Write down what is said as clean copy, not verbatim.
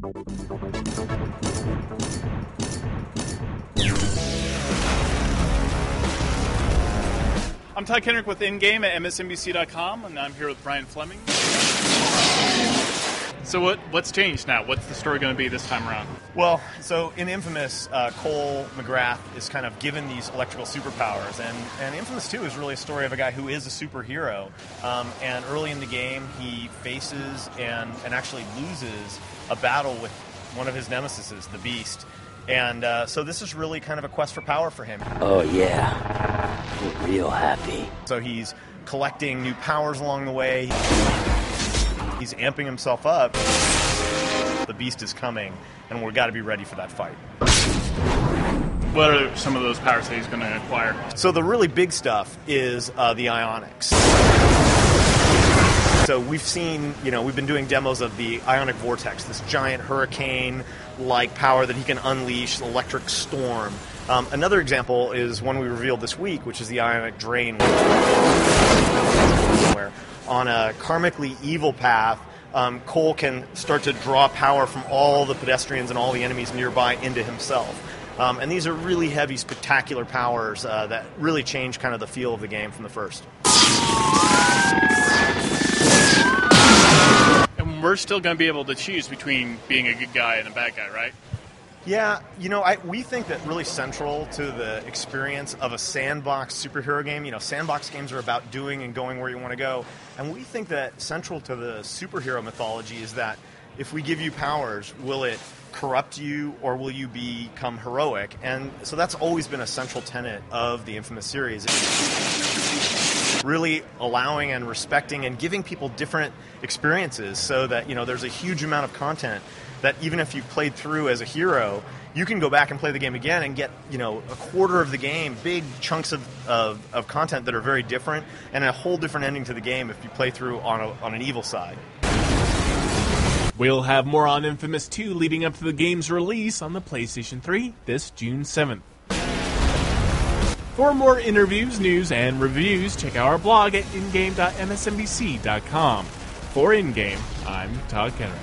I'm Todd Kendrick with InGame at MSNBC.com, and I'm here with Brian Fleming. So what's changed now? What's the story going to be this time around? Well, so in InFamous, Cole McGrath is kind of given these electrical superpowers, and InFamous 2 is really a story of a guy who is a superhero, and early in the game he faces and actually loses a battle with one of his nemesises, the Beast, and so this is really kind of a quest for power for him. Oh yeah, I'm real happy. So he's collecting new powers along the way. He's amping himself up. The Beast is coming, and we've got to be ready for that fight. What are some of those powers that he's going to acquire? So the really big stuff is the ionics. So we've seen, we've been doing demos of the ionic vortex, this giant hurricane-like power that he can unleash, electric storm. Another example is one we revealed this week, which is the ionic drain. Where on a karmically evil path, Cole can start to draw power from all the pedestrians and all the enemies nearby into himself. And these are really heavy, spectacular powers that really change kind of the feel of the game from the first. And we're still going to be able to choose between being a good guy and a bad guy, right? Yeah, we think that really central to the experience of a sandbox superhero game, sandbox games are about doing and going where you want to go, and we think that central to the superhero mythology is that if we give you powers, will it corrupt you or will you become heroic? And so that's always been a central tenet of the InFamous series. Really allowing and respecting and giving people different experiences so that, there's a huge amount of content that even if you played through as a hero, you can go back and play the game again and get, a quarter of the game, big chunks of content that are very different, and a whole different ending to the game if you play through on an evil side. We'll have more on InFamous 2 leading up to the game's release on the PlayStation 3 this June 7th. For more interviews, news, and reviews, check out our blog at ingame.msnbc.com. For InGame, I'm Todd Kendrick.